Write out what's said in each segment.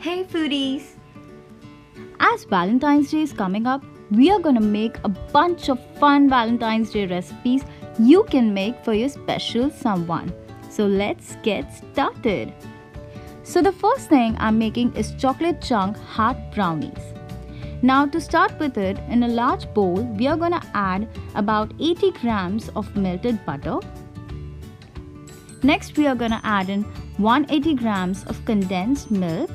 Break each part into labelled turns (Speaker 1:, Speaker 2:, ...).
Speaker 1: Hey foodies! As Valentine's Day is coming up, we are gonna make a bunch of fun Valentine's Day recipes you can make for your special someone. So let's get started. So the first thing I'm making is chocolate chunk heart brownies. Now to start with it, in a large bowl, we are gonna add about 80 grams of melted butter. Next, we are gonna add in 180 grams of condensed milk.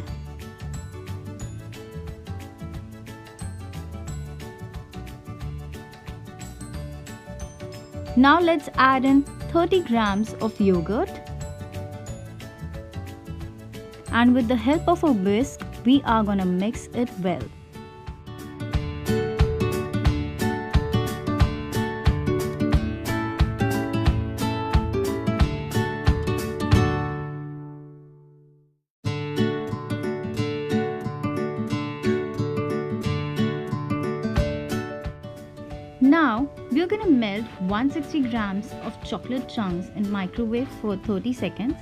Speaker 1: Now let's add in 30 grams of yogurt. And with the help of a whisk, we are gonna mix it well. Now, we are going to melt 160 grams of chocolate chunks in microwave for 30 seconds.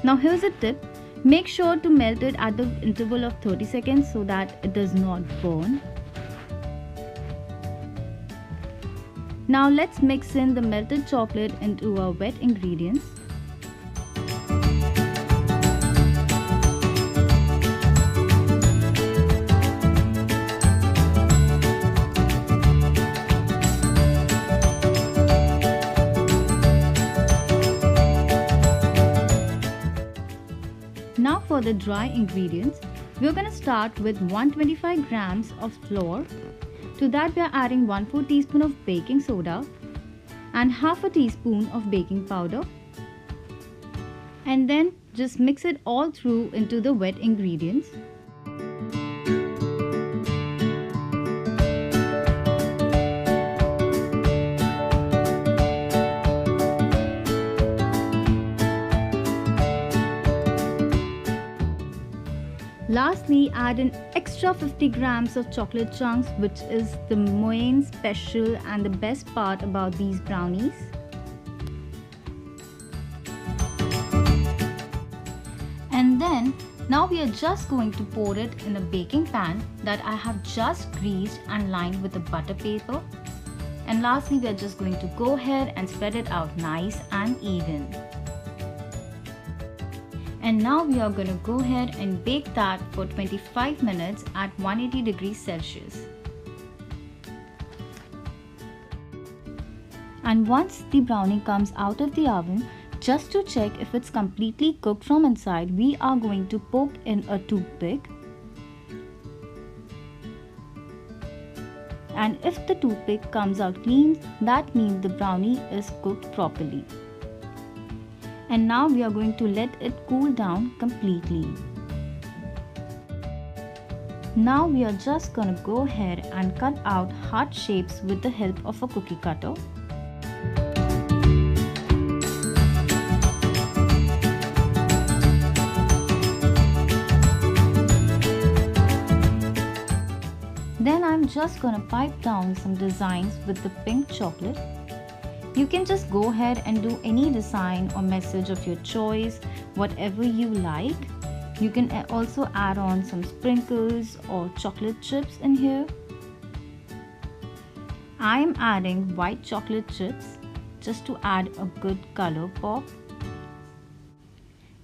Speaker 1: Now here's a tip. Make sure to melt it at the interval of 30 seconds so that it does not burn. Now let's mix in the melted chocolate into our wet ingredients. Now for the dry ingredients, we are going to start with 125 grams of flour. To that we are adding 1/4 teaspoon of baking soda and half a teaspoon of baking powder. And then just mix it all through into the wet ingredients. Lastly, add an extra 50 grams of chocolate chunks, which is the main special and the best part about these brownies. And then, now we are just going to pour it in a baking pan that I have just greased and lined with a butter paper. And lastly, we are just going to go ahead and spread it out nice and even. And now we are going to go ahead and bake that for 25 minutes at 180 degrees Celsius. And once the brownie comes out of the oven, just to check if it's completely cooked from inside, we are going to poke in a toothpick. And if the toothpick comes out clean, that means the brownie is cooked properly. And now we are going to let it cool down completely. Now we are just going to go ahead and cut out heart shapes with the help of a cookie cutter. Then I'm just going to pipe down some designs with the pink chocolate. You can just go ahead and do any design or message of your choice, whatever you like. You can also add on some sprinkles or chocolate chips in here. I am adding white chocolate chips just to add a good color pop.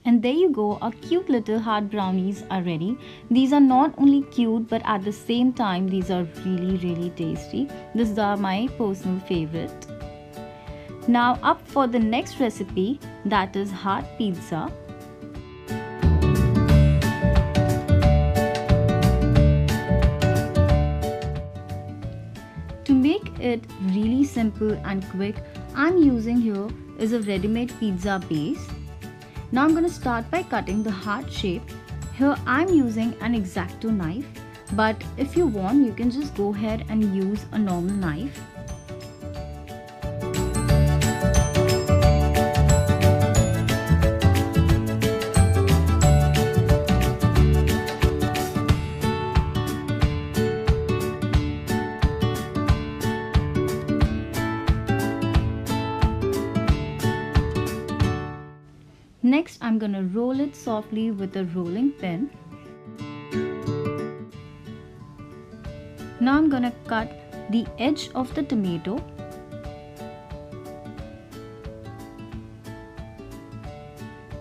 Speaker 1: And there you go, our cute little heart brownies are ready. These are not only cute, but at the same time these are really tasty. These are my personal favorite. Now up for the next recipe, that is heart pizza. To make it really simple and quick, I'm using here is a ready-made pizza base. Now I'm going to start by cutting the heart shape. Here I'm using an X-Acto knife, but if you want, you can just go ahead and use a normal knife. Next, I'm going to roll it softly with a rolling pin. Now I'm gonna cut the edge of the tomato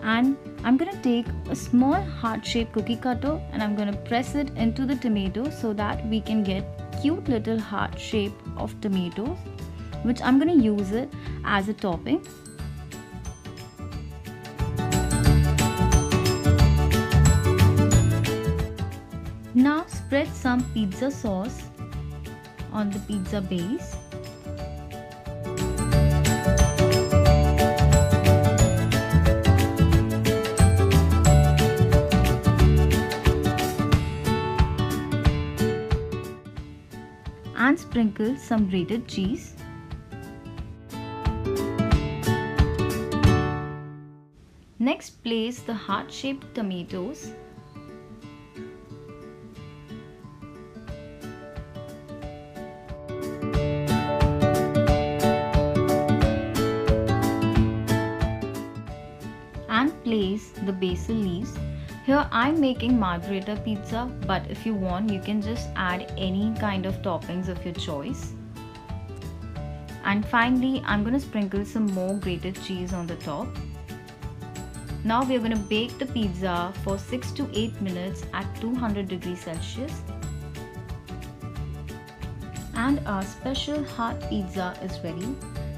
Speaker 1: and I'm gonna take a small heart-shaped cookie cutter and I'm gonna press it into the tomato so that we can get cute little heart shape of tomatoes, which I'm gonna use it as a topping. Now spread some pizza sauce on the pizza base. And sprinkle some grated cheese. Next, place the heart-shaped tomatoes. And place the basil leaves. Here I'm making margherita pizza, but if you want you can just add any kind of toppings of your choice. And finally I'm going to sprinkle some more grated cheese on the top. Now we are going to bake the pizza for 6 to 8 minutes at 200 degrees Celsius. And our special heart pizza is ready.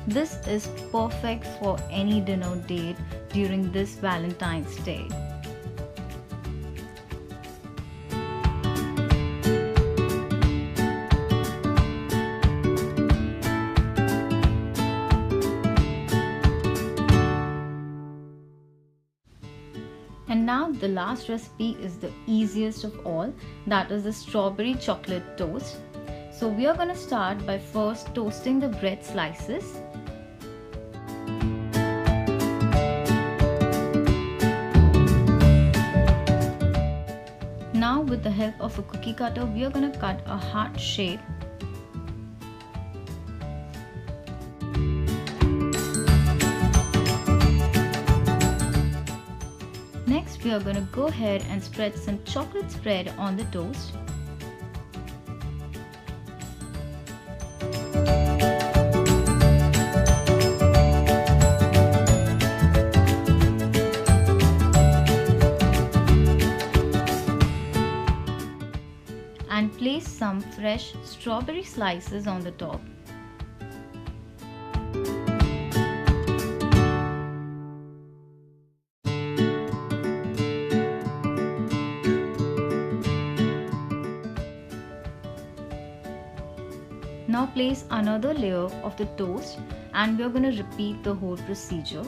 Speaker 1: This is perfect for any dinner date during this Valentine's Day. And now the last recipe is the easiest of all, that is the strawberry chocolate toast. So we are going to start by first toasting the bread slices. Now with the help of a cookie cutter we are going to cut a heart shape. Next we are going to go ahead and spread some chocolate spread on the toast. And place some fresh strawberry slices on the top. Now place another layer of the toast and we are going to repeat the whole procedure.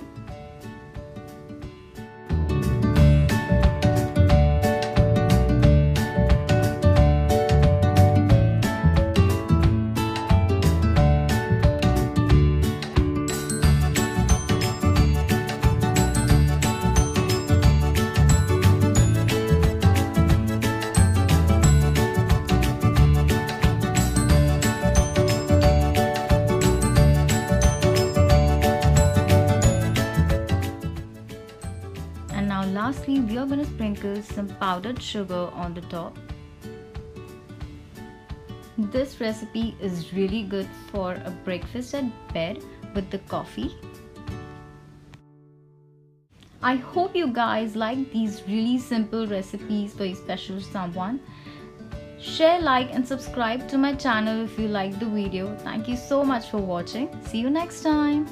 Speaker 1: Now lastly we are going to sprinkle some powdered sugar on the top. This recipe is really good for a breakfast at bed with the coffee. I hope you guys like these really simple recipes for your special someone. Share, like and subscribe to my channel if you liked the video. Thank you so much for watching. See you next time.